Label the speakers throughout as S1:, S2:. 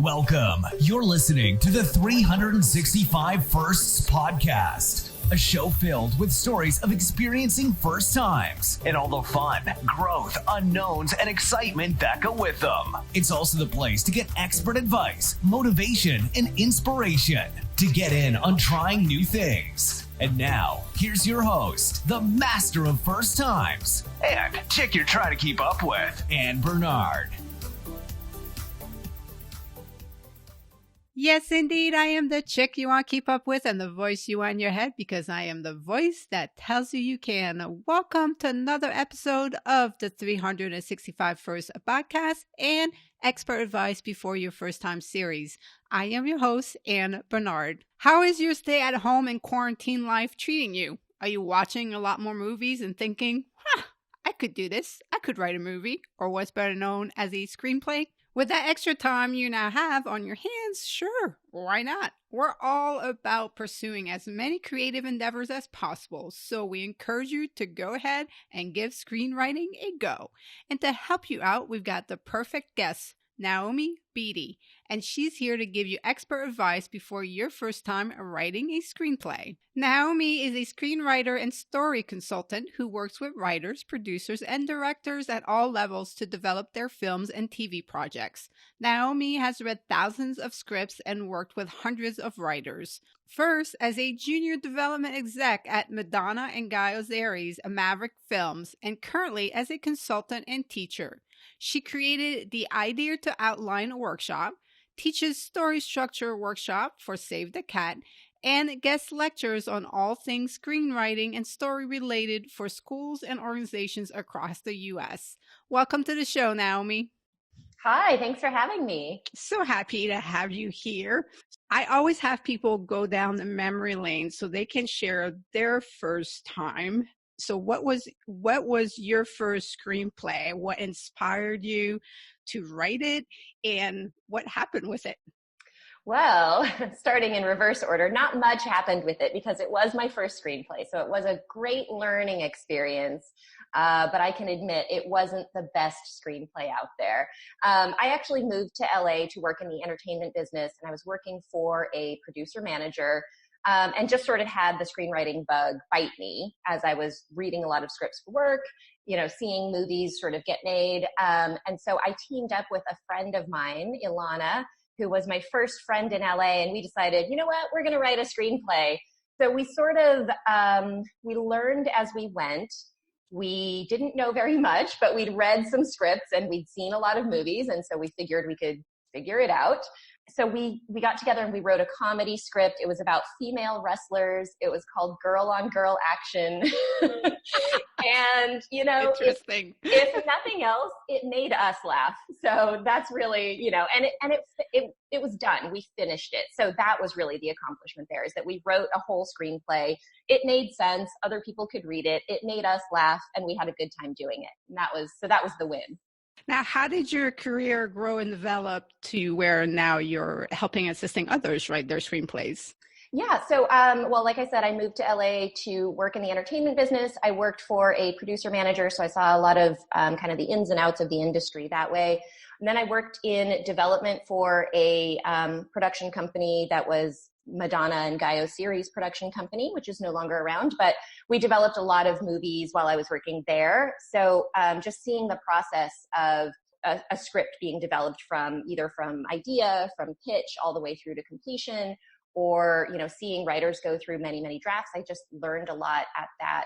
S1: Welcome. You're listening to the 365 Firsts podcast, a show filled with stories of experiencing first times and all the fun, growth, unknowns, and excitement that go with them. It's also the place to get expert advice, motivation, and inspiration to get in on trying new things. And now, here's your host, the master of first times, and chick you're trying to keep up with, Ann Bernard.
S2: Yes, indeed, I am the chick you want to keep up with and the voice you want in your head because I am the voice that tells you you can. Welcome to another episode of the 365 First podcast and Expert Advice Before Your First Time series. I am your host, Ann Bernard. How is your stay at home and quarantine life treating you? Are you watching a lot more movies and thinking, I could do this. I could write a movie, or what's better known as a screenplay? With that extra time you now have on your hands, sure, why not? We're all about pursuing as many creative endeavors as possible, so we encourage you to go ahead and give screenwriting a go. And to help you out, we've got the perfect guest, Naomi Beaty, and she's here to give you expert advice before your first time writing a screenplay. Naomi is a screenwriter and story consultant who works with writers, producers, and directors at all levels to develop their films and TV projects. Naomi has read thousands of scripts and worked with hundreds of writers. First, as a junior development exec at Madonna and Guy Ozeri's Maverick Films, and currently as a consultant and teacher. She created the Idea to Outline workshop, teaches story structure workshop for Save the Cat, and guest lectures on all things screenwriting and story related for schools and organizations across the U.S. Welcome to the show, Naomi.
S3: Hi, thanks for having me.
S2: So happy to have you here. I always have people go down the memory lane so they can share their first time. So what was your first screenplay? What inspired you to write it, and what happened with it?
S3: Well, starting in reverse order, not much happened with it because it was my first screenplay. So it was a great learning experience, but I can admit it wasn't the best screenplay out there. I actually moved to LA to work in the entertainment business, and I was working for a producer manager. And just sort of had the screenwriting bug bite me as I was reading a lot of scripts for work, seeing movies sort of get made. And so I teamed up with a friend of mine, Ilana, who was my first friend in LA. And we decided, you know what, we're going to write a screenplay. So we sort of, we learned as we went. We didn't know very much, but we'd read some scripts and we'd seen a lot of movies. And so we figured we could figure it out. So we got together and we wrote a comedy script. It was about female wrestlers. It was called Girl on Girl Action. And,
S2: Interesting.
S3: If nothing else, it made us laugh. So that's really, and it was done. We finished it. So that was really the accomplishment there, is that we wrote a whole screenplay. It made sense. Other people could read it. It made us laugh, and we had a good time doing it. And that was the win.
S2: Now, how did your career grow and develop to where now you're helping assisting others write their screenplays?
S3: Yeah. So, like I said, I moved to LA to work in the entertainment business. I worked for a producer manager, so I saw a lot of kind of the ins and outs of the industry that way. And then I worked in development for a production company that was Madonna and Guy Ozeri's production company, which is no longer around, but we developed a lot of movies while I was working there. So just seeing the process of a script being developed from idea, from pitch, all the way through to completion, or, seeing writers go through many, many drafts, I just learned a lot at that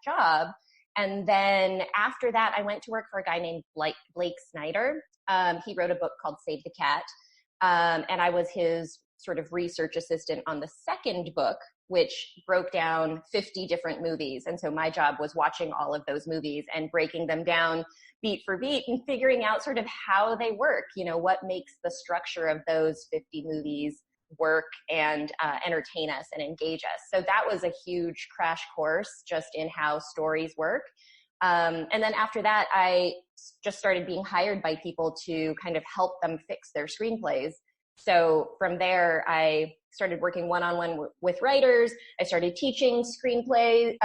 S3: job. And then after that, I went to work for a guy named Blake Snyder. He wrote a book called Save the Cat. And I was his sort of research assistant on the second book, which broke down 50 different movies. And so my job was watching all of those movies and breaking them down beat for beat and figuring out sort of how they work, what makes the structure of those 50 movies work and entertain us and engage us. So that was a huge crash course just in how stories work. And then after that, I just started being hired by people to kind of help them fix their screenplays. So from there, I started working one-on-one with writers. I started teaching screenwriting.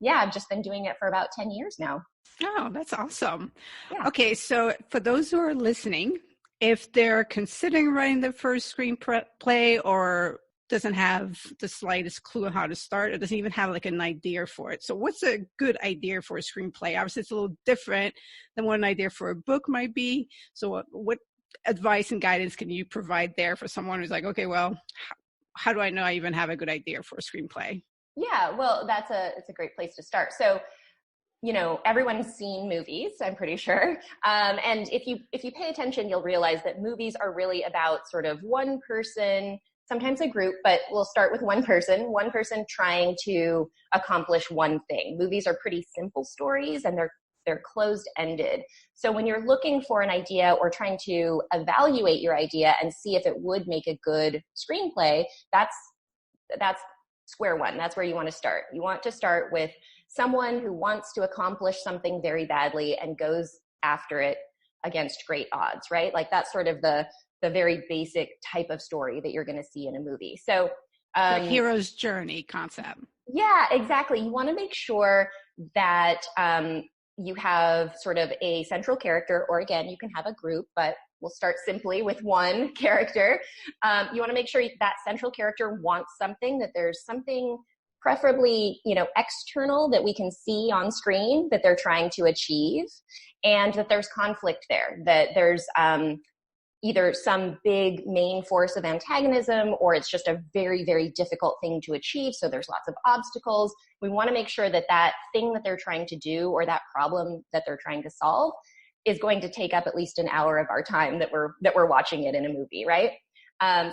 S3: yeah, I've just been doing it for about 10 years now.
S2: Oh, that's awesome.
S3: Yeah.
S2: Okay, so for those who are listening, if they're considering writing their first screenplay or doesn't have the slightest clue on how to start or doesn't even have like an idea for it. So what's a good idea for a screenplay? Obviously, it's a little different than what an idea for a book might be. So what advice and guidance can you provide there for someone who's like, okay, well, how do I know I even have a good idea for a screenplay?
S3: Yeah, well, it's a great place to start. So, everyone's seen movies, I'm pretty sure. And if you pay attention, you'll realize that movies are really about sort of one person, sometimes a group, but we'll start with one person trying to accomplish one thing. Movies are pretty simple stories and they're closed-ended. So when you're looking for an idea or trying to evaluate your idea and see if it would make a good screenplay, that's square one. That's where you want to start. You want to start with someone who wants to accomplish something very badly and goes after it against great odds, right? Like that's sort of the very basic type of story that you're going to see in a movie. So
S2: the hero's journey concept.
S3: Yeah, exactly. You want to make sure that you have sort of a central character, or again, you can have a group, but we'll start simply with one character. You want to make sure that central character wants something, that there's something preferably, external that we can see on screen that they're trying to achieve, and that there's conflict there, that there's either some big main force of antagonism, or it's just a very, very difficult thing to achieve. So there's lots of obstacles. We want to make sure that that thing that they're trying to do or that problem that they're trying to solve is going to take up at least an hour of our time that we're watching it in a movie, right?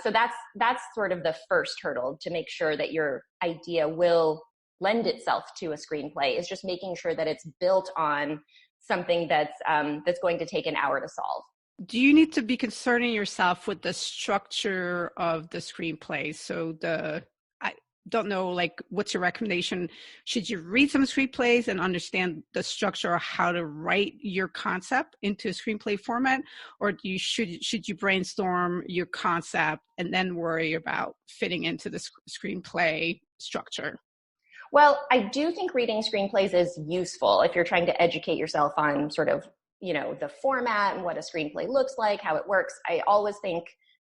S3: So that's sort of the first hurdle to make sure that your idea will lend itself to a screenplay, is just making sure that it's built on something that's going to take an hour to solve.
S2: Do you need to be concerning yourself with the structure of the screenplay? So I don't know, like, what's your recommendation? Should you read some screenplays and understand the structure or how to write your concept into a screenplay format? Or should you brainstorm your concept and then worry about fitting into the screenplay structure?
S3: Well, I do think reading screenplays is useful if you're trying to educate yourself on sort of the format and what a screenplay looks like, how it works. I always think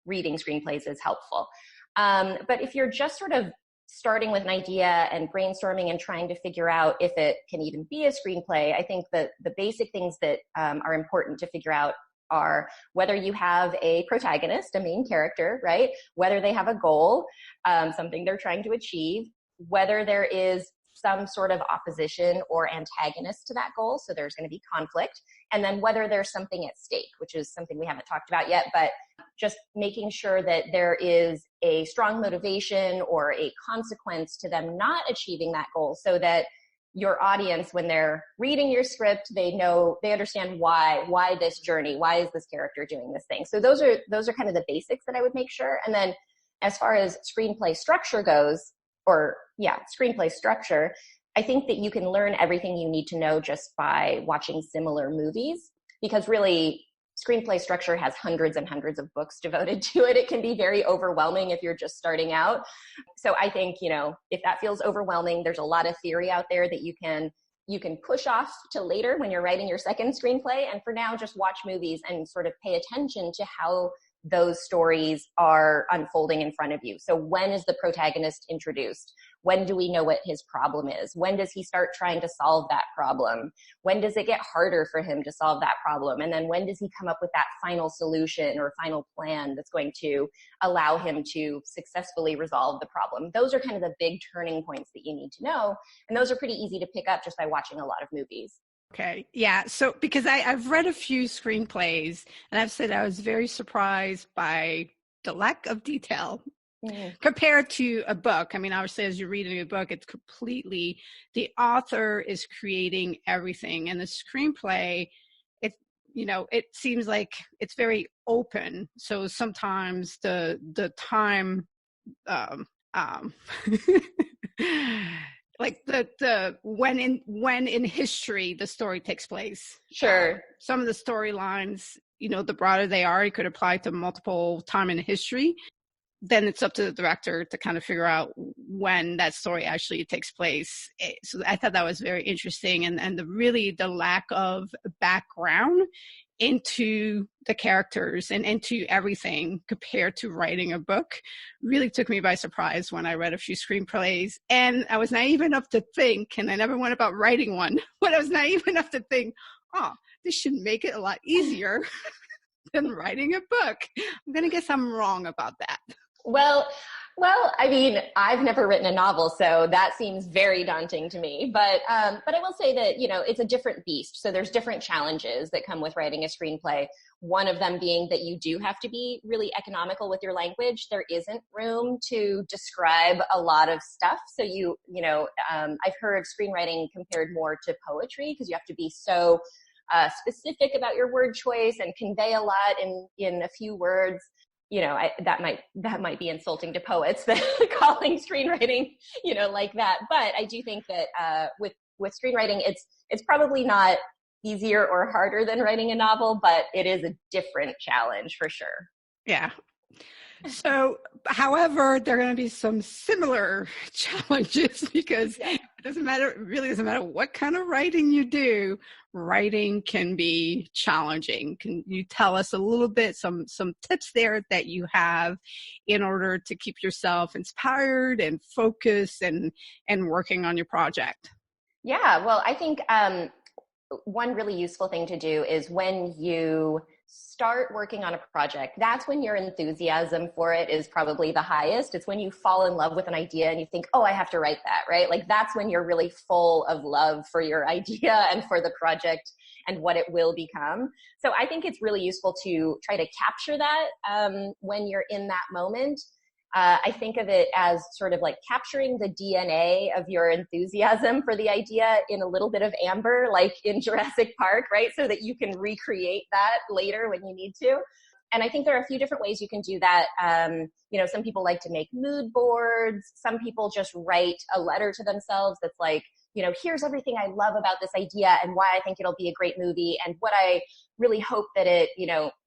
S3: reading screenplays is helpful. But if you're just sort of starting with an idea and brainstorming and trying to figure out if it can even be a screenplay, I think that the basic things that are important to figure out are whether you have a protagonist, a main character, right? Whether they have a goal, something they're trying to achieve, whether there is some sort of opposition or antagonist to that goal. So there's going to be conflict. And then whether there's something at stake, which is something we haven't talked about yet, but just making sure that there is a strong motivation or a consequence to them not achieving that goal, so that your audience, when they're reading your script, they understand why this journey, why is this character doing this thing. So those are kind of the basics that I would make sure. And then as far as screenplay structure goes, screenplay structure, I think that you can learn everything you need to know just by watching similar movies, because really screenplay structure has hundreds and hundreds of books devoted to it. It can be very overwhelming if you're just starting out. So I think, if that feels overwhelming, there's a lot of theory out there that you can push off to later when you're writing your second screenplay. And for now, just watch movies and sort of pay attention to how those stories are unfolding in front of you. So when is the protagonist introduced? When do we know what his problem is? When does he start trying to solve that problem? When does it get harder for him to solve that problem? And then when does he come up with that final solution or final plan that's going to allow him to successfully resolve the problem? Those are kind of the big turning points that you need to know. And those are pretty easy to pick up just by watching a lot of movies.
S2: Okay. Yeah. So because I've read a few screenplays and I've said I was very surprised by the lack of detail compared to a book. I mean, obviously, as you're reading a book, it's completely, the author is creating everything. And the screenplay, it seems like it's very open. So sometimes the time, like the when in history the story takes place.
S3: Sure.
S2: Some of the storylines, the broader they are, it could apply to multiple time in history. then it's up to the director to kind of figure out when that story actually takes place. So I thought that was very interesting. And the lack of background into the characters and into everything compared to writing a book really took me by surprise when I read a few screenplays. And I was naive enough to think, and I never went about writing one, but I was naive enough to think, oh, this should make it a lot easier than writing a book. I'm going to guess I'm wrong about that.
S3: Well, I mean, I've never written a novel, so that seems very daunting to me. But I will say that, it's a different beast. So there's different challenges that come with writing a screenplay. One of them being that you do have to be really economical with your language. There isn't room to describe a lot of stuff. So I've heard screenwriting compared more to poetry because you have to be so specific about your word choice and convey a lot in a few words. That might be insulting to poets that calling screenwriting, like that. But I do think that with screenwriting, it's probably not easier or harder than writing a novel, but it is a different challenge for sure.
S2: Yeah. So, however, there are going to be some similar challenges because it really doesn't matter what kind of writing you do, writing can be challenging. Can you tell us a little bit, some tips there that you have in order to keep yourself inspired and focused and working on your project?
S3: Yeah, well, I think one really useful thing to do is when you start working on a project, that's when your enthusiasm for it is probably the highest. It's when you fall in love with an idea and you think, oh, I have to write that, right? Like that's when you're really full of love for your idea and for the project and what it will become. So I think it's really useful to try to capture that when you're in that moment. I think of it as sort of like capturing the DNA of your enthusiasm for the idea in a little bit of amber, like in Jurassic Park, right? So that you can recreate that later when you need to. And I think there are a few different ways you can do that. Some people like to make mood boards. Some people just write a letter to themselves that's like, here's everything I love about this idea and why I think it'll be a great movie and what I really hope that it,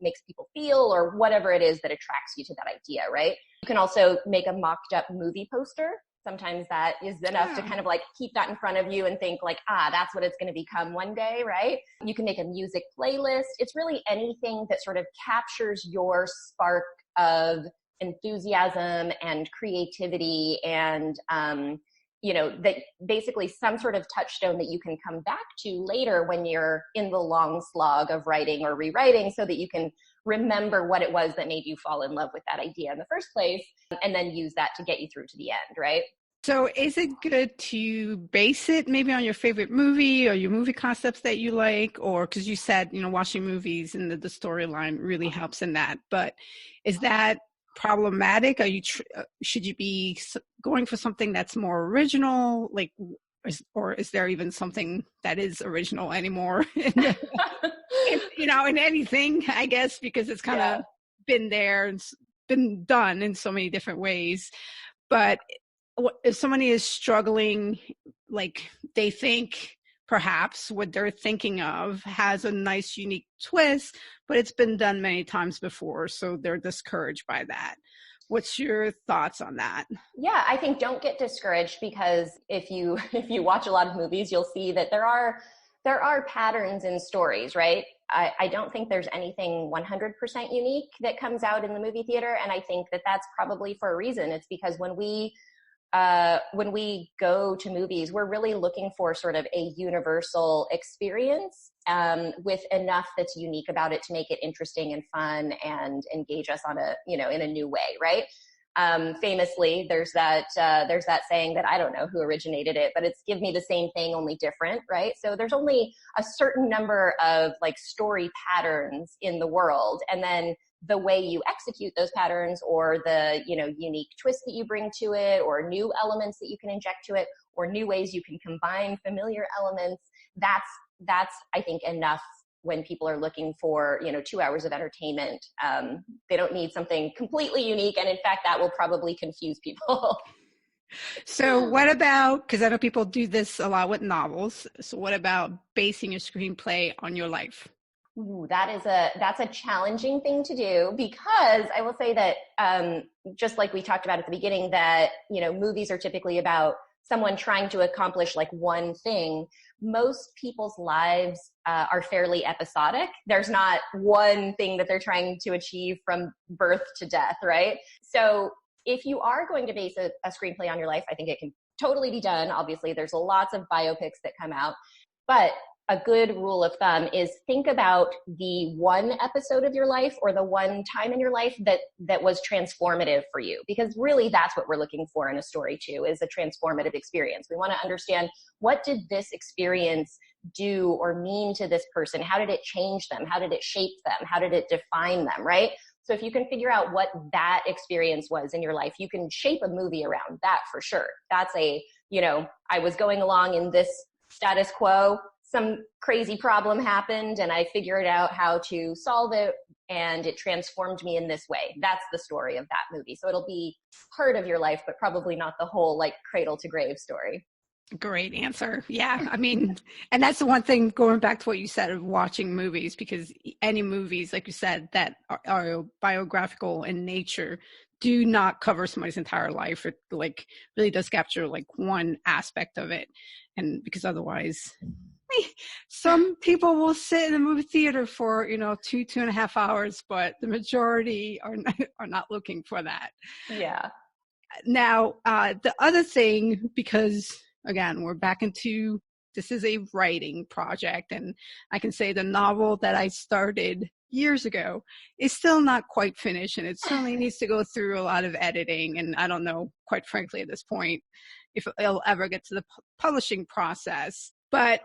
S3: makes people feel or whatever it is that attracts you to that idea, right? You can also make a mocked up movie poster. Sometimes that is enough to kind of like keep that in front of you and think like, that's what it's going to become one day, right? You can make a music playlist. It's really anything that sort of captures your spark of enthusiasm and creativity and, that basically some sort of touchstone that you can come back to later when you're in the long slog of writing or rewriting so that you can remember what it was that made you fall in love with that idea in the first place and then use that to get you through to the end, right?
S2: So is it good to base it maybe on your favorite movie or your movie concepts that you like? Or because you said, watching movies and the storyline really helps in that. But is that problematic? Should you be going for something that's more original, or is there even something that is original anymore? in anything, I guess, because it's kind of been there and been done in so many different ways. But if somebody is struggling, like they think perhaps what they're thinking of has a nice, unique twist, but it's been done many times before, so they're discouraged by that. What's your thoughts on that?
S3: Yeah, I think don't get discouraged because if you watch a lot of movies, you'll see that there are patterns in stories, right? I don't think there's anything 100% unique that comes out in the movie theater, and I think that that's probably for a reason. It's because when we go to movies, we're really looking for sort of a universal experience with enough that's unique about it to make it interesting and fun and engage us on in a new way, right? Famously, there's that saying that I don't know who originated it, but it's give me the same thing, only different, right? So there's only a certain number of like story patterns in the world, and then the way you execute those patterns or the, unique twist that you bring to it or new elements that you can inject to it or new ways you can combine familiar elements, that's I think enough when people are looking for, 2 hours of entertainment. They don't need something completely unique. And in fact, that will probably confuse people.
S2: So what about, because I know people do this a lot with novels. So what about basing your screenplay on your life?
S3: Ooh, that's a challenging thing to do, because I will say that just like we talked about at the beginning, that movies are typically about someone trying to accomplish like one thing. Most people's lives are fairly episodic. There's not one thing that they're trying to achieve from birth to death, right? So if you are going to base a screenplay on your life, I think it can totally be done. Obviously, there's lots of biopics that come out, but a good rule of thumb is think about the one episode of your life or the one time in your life that was transformative for you, because really that's what we're looking for in a story too, is a transformative experience. We want to understand, what did this experience do or mean to this person? How did it change them? How did it shape them? How did it define them, right? So if you can figure out what that experience was in your life, you can shape a movie around that for sure. That's I was going along in this status quo, some crazy problem happened and I figured out how to solve it and it transformed me in this way. That's the story of that movie. So it'll be part of your life, but probably not the whole like cradle to grave story.
S2: Great answer. Yeah. I mean, and that's the one thing, going back to what you said of watching movies, because any movies, like you said, that are biographical in nature do not cover somebody's entire life. It like really does capture like one aspect of it. And because otherwise, some people will sit in the movie theater for, 2.5 hours, but the majority are not looking for that.
S3: Yeah.
S2: Now, the other thing, because again, we're back into, this is a writing project, and I can say the novel that I started years ago is still not quite finished, and it certainly needs to go through a lot of editing, and I don't know, quite frankly, at this point, if it'll ever get to the publishing process. But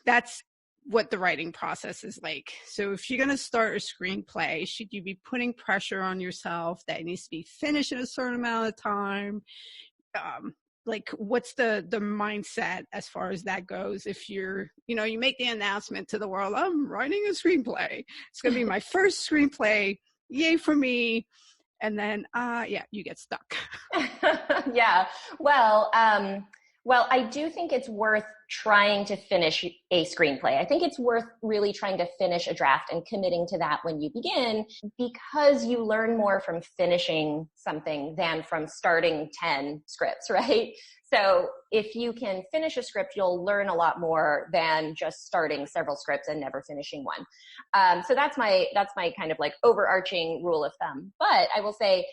S2: that's what the writing process is like. So if you're going to start a screenplay, should you be putting pressure on yourself that it needs to be finished in a certain amount of time? Like, what's the mindset as far as that goes? If you're, you make the announcement to the world, I'm writing a screenplay. It's going to be my first screenplay. Yay for me. And then, you get stuck.
S3: Yeah. Well, I do think it's worth trying to finish a screenplay. I think it's worth really trying to finish a draft and committing to that when you begin, because you learn more from finishing something than from starting 10 scripts, right? So if you can finish a script, you'll learn a lot more than just starting several scripts and never finishing one. So that's my kind of like overarching rule of thumb. But I will say,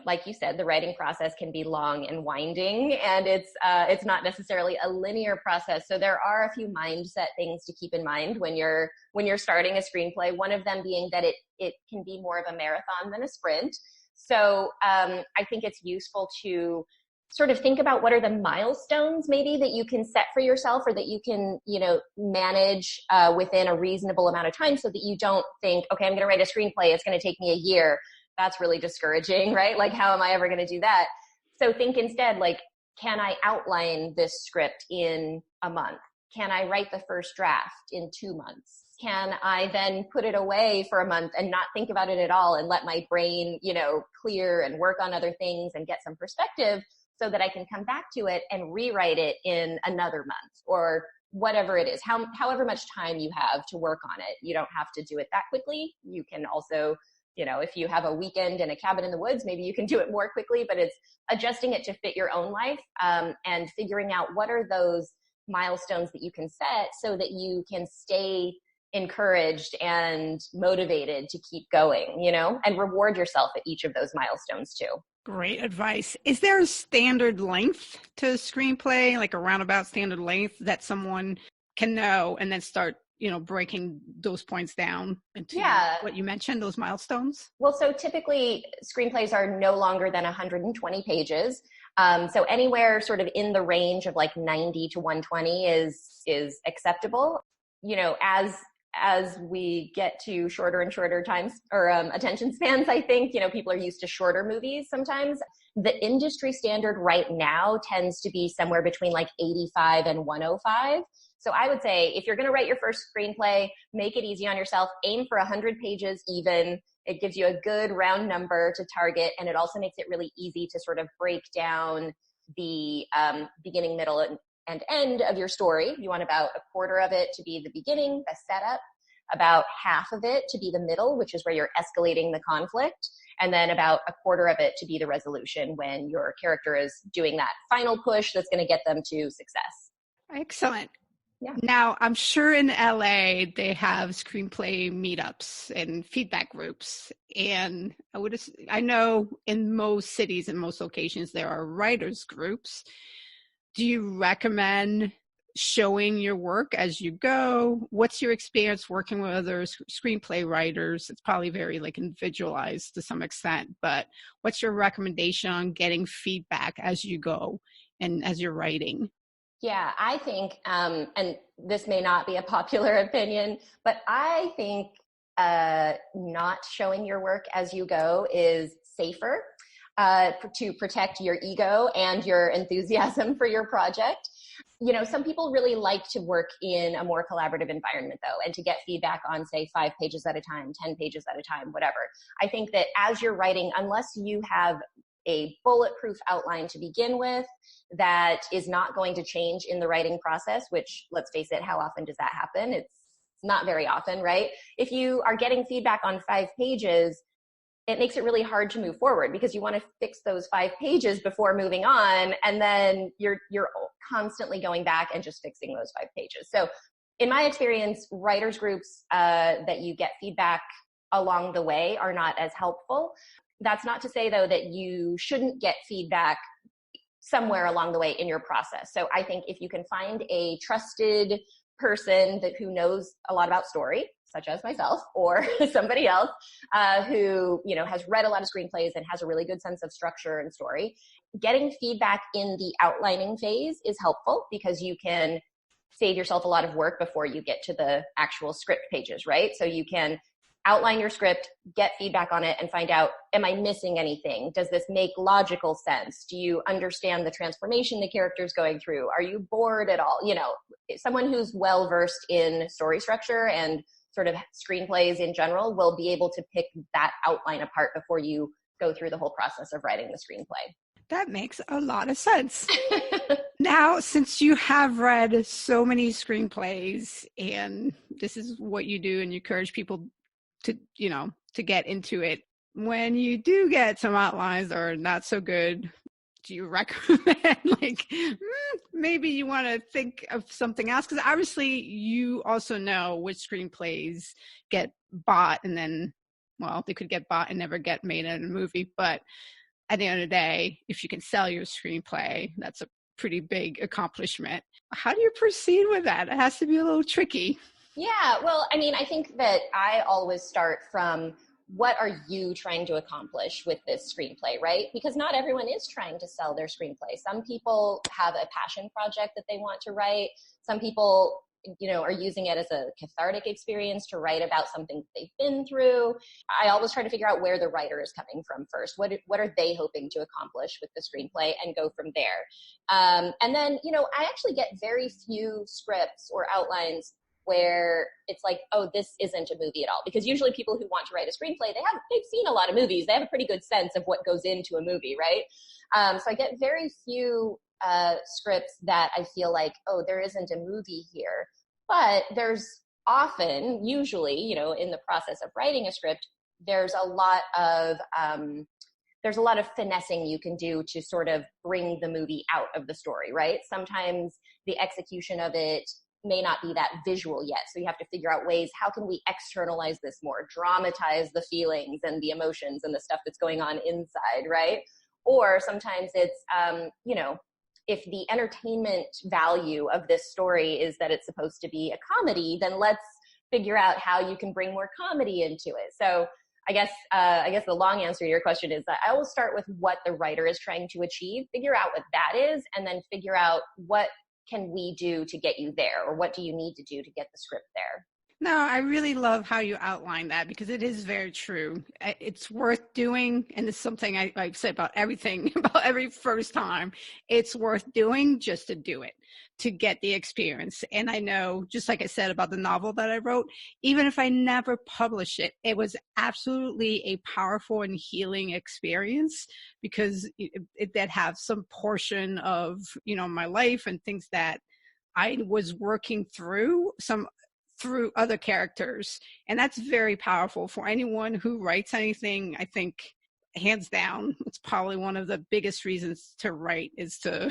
S3: like you said, the writing process can be long and winding, and it's not necessarily a linear process. So there are a few mindset things to keep in mind when you're starting a screenplay. One of them being that it can be more of a marathon than a sprint. So I think it's useful to sort of think about what are the milestones maybe that you can set for yourself, or that you can, manage within a reasonable amount of time, so that you don't think, okay, I'm going to write a screenplay, it's going to take me a year. That's really discouraging, right? Like, how am I ever going to do that? So think instead, like, can I outline this script in a month? Can I write the first draft in 2 months? Can I then put it away for a month and not think about it at all and let my brain, clear and work on other things and get some perspective, so that I can come back to it and rewrite it in another month, or whatever it is, however much time you have to work on it. You don't have to do it that quickly. You can also, if you have a weekend in a cabin in the woods, maybe you can do it more quickly, but it's adjusting it to fit your own life, and figuring out what are those milestones that you can set so that you can stay encouraged and motivated to keep going, and reward yourself at each of those milestones too.
S2: Great advice. Is there a standard length to a screenplay, like a roundabout standard length that someone can know and then start breaking those points down into what you mentioned, those milestones? Well,
S3: so typically screenplays are no longer than 120 pages. So anywhere sort of in the range of like 90 to 120 is acceptable. As we get to shorter and shorter times or attention spans, I think, people are used to shorter movies sometimes. The industry standard right now tends to be somewhere between like 85 and 105. So I would say, if you're going to write your first screenplay, make it easy on yourself. Aim for 100 pages even. It gives you a good round number to target, and it also makes it really easy to sort of break down the beginning, middle, and end of your story. You want about a quarter of it to be the beginning, the setup, about half of it to be the middle, which is where you're escalating the conflict, and then about a quarter of it to be the resolution when your character is doing that final push that's going to get them to success.
S2: Excellent.
S3: Yeah.
S2: Now, I'm sure in LA they have screenplay meetups and feedback groups. And I know in most cities and most locations there are writers groups. Do you recommend showing your work as you go? What's your experience working with other screenplay writers? It's probably very individualized to some extent, but what's your recommendation on getting feedback as you go and as you're writing?
S3: Yeah, I think, and this may not be a popular opinion, but I think not showing your work as you go is safer to protect your ego and your enthusiasm for your project. Some people really like to work in a more collaborative environment, though, and to get feedback on, say, 5 pages at a time, 10 pages at a time, whatever. I think that as you're writing, unless you have a bulletproof outline to begin with that is not going to change in the writing process, which, let's face it, how often does that happen? It's not very often, right? If you are getting feedback on 5 pages, it makes it really hard to move forward because you want to fix those 5 pages before moving on, and then you're constantly going back and just fixing those 5 pages. So in my experience, writers groups that you get feedback along the way are not as helpful. That's not to say, though, that you shouldn't get feedback somewhere along the way in your process. So I think if you can find a trusted person who knows a lot about story, such as myself or somebody else who has read a lot of screenplays and has a really good sense of structure and story, getting feedback in the outlining phase is helpful because you can save yourself a lot of work before you get to the actual script pages, right? So you can outline your script, get feedback on it, and find out, am I missing anything? Does this make logical sense? Do you understand the transformation the character's going through? Are you bored at all? Someone who's well-versed in story structure and sort of screenplays in general will be able to pick that outline apart before you go through the whole process of writing the screenplay.
S2: That makes a lot of sense. Now, since you have read so many screenplays and this is what you do and you encourage people to get into it, when you do get some outlines that are not so good, do you recommend maybe you want to think of something else? Because obviously you also know which screenplays get bought and then, they could get bought and never get made in a movie. But at the end of the day, if you can sell your screenplay, that's a pretty big accomplishment. How do you proceed with that? It has to be a little tricky.
S3: Yeah, well, I think that I always start from what are you trying to accomplish with this screenplay, right? Because not everyone is trying to sell their screenplay. Some people have a passion project that they want to write. Some people, are using it as a cathartic experience to write about something they've been through. I always try to figure out where the writer is coming from first. What are they hoping to accomplish with the screenplay and go from there. And then, I actually get very few scripts or outlines where it's like, oh, this isn't a movie at all. Because usually people who want to write a screenplay, they've seen a lot of movies. They have a pretty good sense of what goes into a movie, right? So I get very few scripts that I feel like, oh, there isn't a movie here. But there's often, usually, in the process of writing a script, there's a lot of finessing you can do to sort of bring the movie out of the story, right? Sometimes the execution of it may not be that visual yet. So you have to figure out ways, how can we externalize this more, dramatize the feelings and the emotions and the stuff that's going on inside, right? Or sometimes it's, if the entertainment value of this story is that it's supposed to be a comedy, then let's figure out how you can bring more comedy into it. So I guess the long answer to your question is that I will start with what the writer is trying to achieve, figure out what that is, and then figure out what can we do to get you there, or what do you need to do to get the script there?
S2: No, I really love how you outline that because it is very true. It's worth doing, and it's something I've said about everything, about every first time. It's worth doing just to do it, to get the experience. And I know, just like I said about the novel that I wrote, even if I never publish it, it was absolutely a powerful and healing experience because it did have some portion of, my life and things that I was working through, some through other characters. And that's very powerful for anyone who writes anything. I think hands down, it's probably one of the biggest reasons to write is to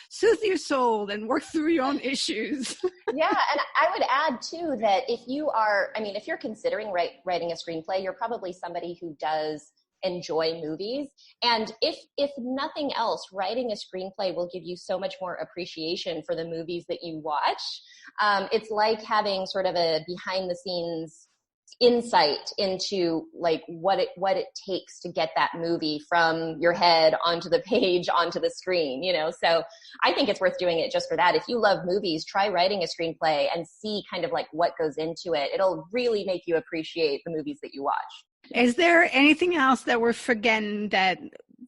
S2: soothe your soul and work through your own issues.
S3: Yeah. And I would add too, that if you're considering writing a screenplay, you're probably somebody who does enjoy movies. And if nothing else, writing a screenplay will give you so much more appreciation for the movies that you watch. It's like having sort of a behind the scenes insight into like what it takes to get that movie from your head onto the page, onto the screen, So I think it's worth doing it just for that. If you love movies, try writing a screenplay and see kind of like what goes into it. It'll really make you appreciate the movies that you watch.
S2: Is there anything else that we're forgetting that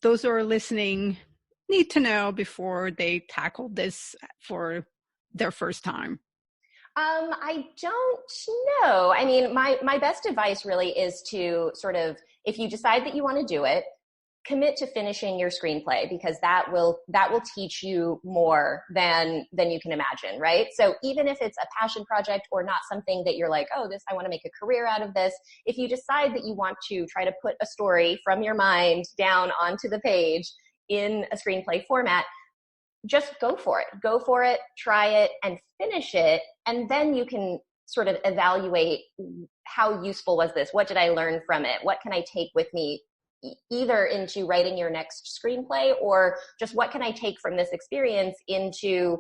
S2: those who are listening need to know before they tackle this for their first time?
S3: I don't know. I mean, my best advice really is to sort of, if you decide that you want to do it, commit to finishing your screenplay, because that will teach you more than you can imagine, right? So even if it's a passion project or not something that you're like, oh, I want to make a career out of this, if you decide that you want to try to put a story from your mind down onto the page in a screenplay format, just go for it, try it and finish it. And then you can sort of evaluate how useful was this? What did I learn from it? What can I take with me either into writing your next screenplay, or just what can I take from this experience into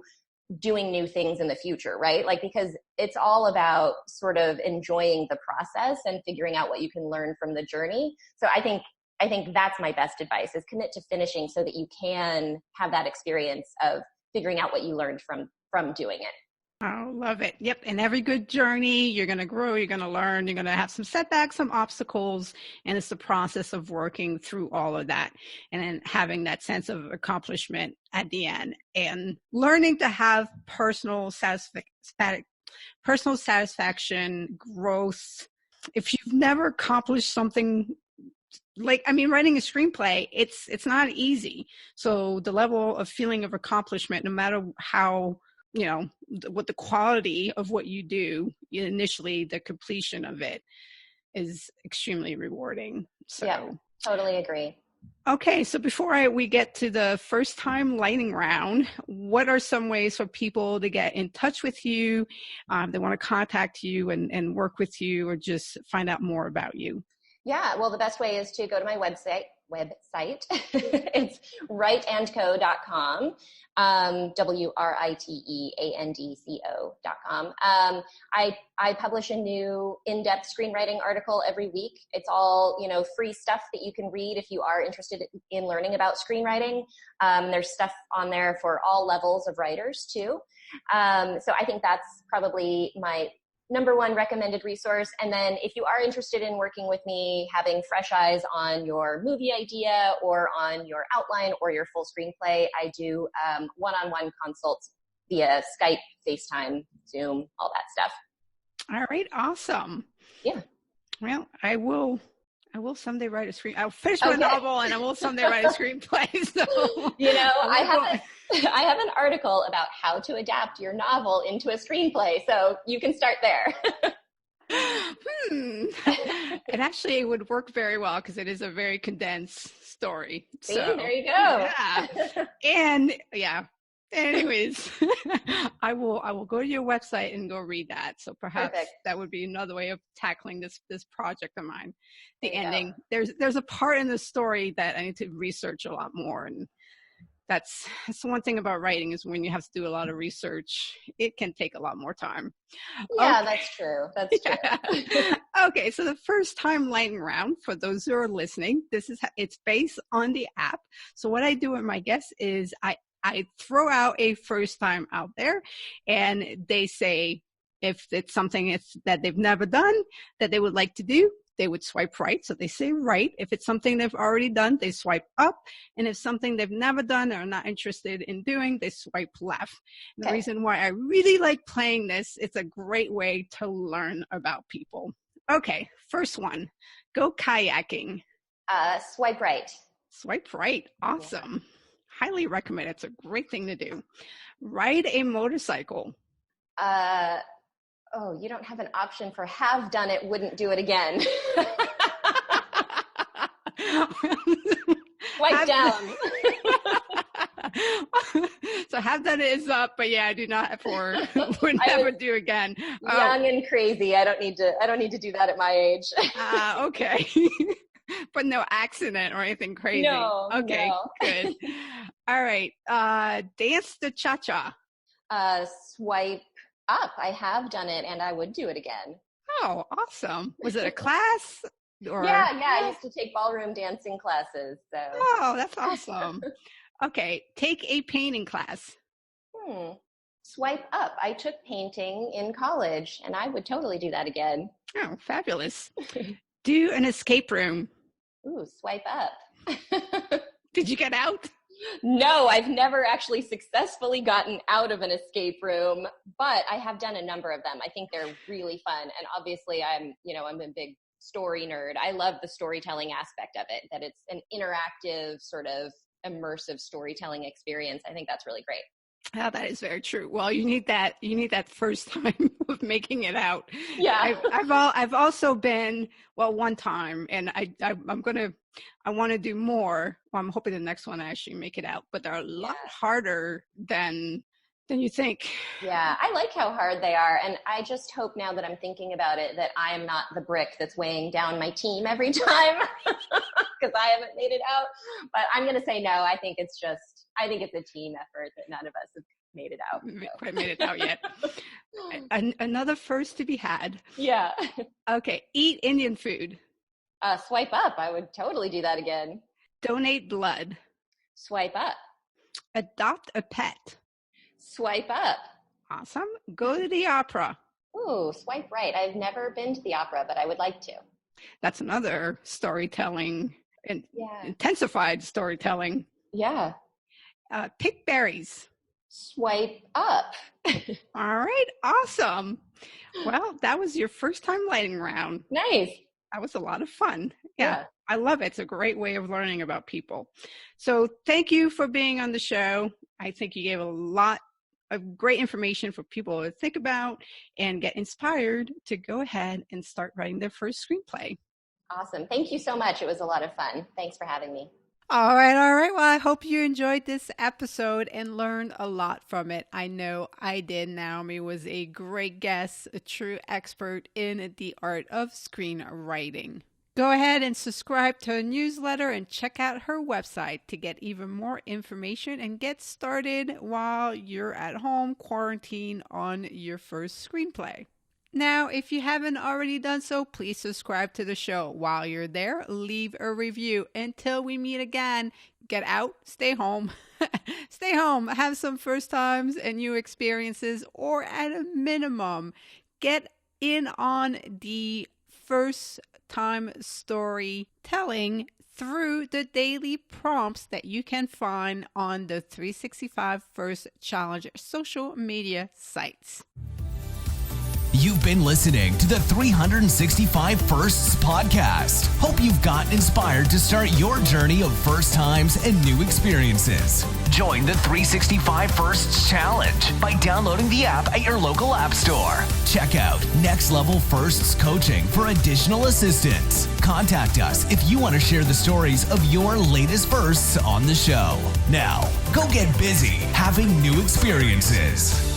S3: doing new things in the future, right? Like, because it's all about sort of enjoying the process and figuring out what you can learn from the journey. So I think that's my best advice, is commit to finishing so that you can have that experience of figuring out what you learned from doing it.
S2: Oh, love it. Yep. In every good journey, you're going to grow, you're going to learn, you're going to have some setbacks, some obstacles, and it's the process of working through all of that and then having that sense of accomplishment at the end and learning to have personal satisfaction, growth. If you've never accomplished something, writing a screenplay, it's not easy. So the level of feeling of accomplishment, no matter how, what the quality of what you do, initially the completion of it is extremely rewarding. So
S3: yeah, totally agree.
S2: Okay, so before we get to the first time lightning round, what are some ways for people to get in touch with you? They want to contact you and work with you or just find out more about you?
S3: Yeah, well, the best way is to go to my website. It's writeandco.com, WRITEANDCO.com. I publish a new in-depth screenwriting article every week. It's all, free stuff that you can read if you are interested in learning about screenwriting. There's stuff on there for all levels of writers too. So I think that's probably my number one recommended resource. And then if you are interested in working with me, having fresh eyes on your movie idea or on your outline or your full screenplay, I do one-on-one consults via Skype, FaceTime, Zoom, all that stuff.
S2: All right. Awesome.
S3: Yeah.
S2: Well, I will someday write a screen. I'll finish my novel and I will someday write a screenplay. So
S3: I have an article about how to adapt your novel into a screenplay, so you can start there.
S2: It actually would work very well because it is a very condensed story.
S3: See,
S2: so
S3: there you go.
S2: Yeah. And yeah. Anyways, I will go to your website and go read that. So perhaps
S3: Perfect.
S2: That would be another way of tackling this project of mine. The ending. There's a part in the story that I need to research a lot more, and that's the one thing about writing is when you have to do a lot of research, it can take a lot more time.
S3: Yeah, okay. That's true.
S2: Yeah. Okay, so the first time lightning round, for those who are listening, it's based on the app. So what I do with my guests is I throw out a first time out there, and they say if it's something that they've never done that they would like to do, they would swipe right. So they say right. If it's something they've already done, they swipe up. And if something they've never done or are not interested in doing, they swipe left. Okay. The reason why I really like playing this, it's a great way to learn about people. Okay, first one. Go kayaking.
S3: Swipe right.
S2: Swipe right. Awesome. Yeah. Highly recommend it. It's a great thing to do. Ride a motorcycle.
S3: Oh, you don't have an option for have done it, wouldn't do it again. Swipe down.
S2: So have done it is up, but yeah, I do not have for would never do again.
S3: Young and crazy. I don't need to do that at my age.
S2: Okay. But no accident or anything crazy.
S3: No.
S2: Okay,
S3: no.
S2: Good. All right. Dance the cha-cha.
S3: Swipe up. I have done it and I would do it again.
S2: Oh, awesome. Was it a class? Or...
S3: Yeah. I used to take ballroom dancing classes. So.
S2: Oh, that's awesome. Okay. Take a painting class.
S3: Swipe up. I took painting in college and I would totally do that again.
S2: Oh, fabulous. Do an escape room.
S3: Ooh, swipe up.
S2: Did you get out?
S3: No, I've never actually successfully gotten out of an escape room, but I have done a number of them. I think they're really fun. And obviously I'm a big story nerd. I love the storytelling aspect of it, that it's an interactive sort of immersive storytelling experience. I think that's really great.
S2: Oh, that is very true. Well, you need that first time of making it out.
S3: Yeah.
S2: I've also been, one time, and I want to do more. Well, I'm hoping the next one I actually make it out, but they're a lot harder than you think.
S3: Yeah. I like how hard they are. And I just hope now that I'm thinking about it, that I am not the brick that's weighing down my team every time because I haven't made it out. But I'm going to say no. I think it's a team effort that none of us have made it out. So.
S2: Quite made it out yet. Another first to be had.
S3: Yeah.
S2: Okay. Eat Indian food.
S3: Swipe up. I would totally do that again.
S2: Donate blood.
S3: Swipe up.
S2: Adopt a pet.
S3: Swipe up.
S2: Awesome. Go to the opera.
S3: Ooh, swipe right. I've never been to the opera, but I would like to.
S2: That's another storytelling and intensified storytelling.
S3: Yeah.
S2: Pick berries.
S3: Swipe up.
S2: All right. Awesome. Well, that was your first time lightning round.
S3: Nice.
S2: That was a lot of fun. Yeah. I love it. It's a great way of learning about people. So thank you for being on the show. I think you gave a lot of great information for people to think about and get inspired to go ahead and start writing their first screenplay.
S3: Awesome. Thank you so much. It was a lot of fun. Thanks for having me.
S2: All right. Well, I hope you enjoyed this episode and learned a lot from it. I know I did. Naomi was a great guest, a true expert in the art of screenwriting. Go ahead and subscribe to her newsletter and check out her website to get even more information and get started while you're at home quarantined on your first screenplay. Now, if you haven't already done so, please subscribe to the show. While you're there, leave a review. Until we meet again, get out, stay home. Stay home, have some first times and new experiences, or at a minimum, get in on the first time storytelling through the daily prompts that you can find on the 365 First Challenge social media sites.
S1: You've been listening to the 365 Firsts podcast. Hope you've gotten inspired to start your journey of first times and new experiences. Join the 365 Firsts Challenge by downloading the app at your local app store. Check out Next Level Firsts Coaching for additional assistance. Contact us if you want to share the stories of your latest firsts on the show. Now, go get busy having new experiences.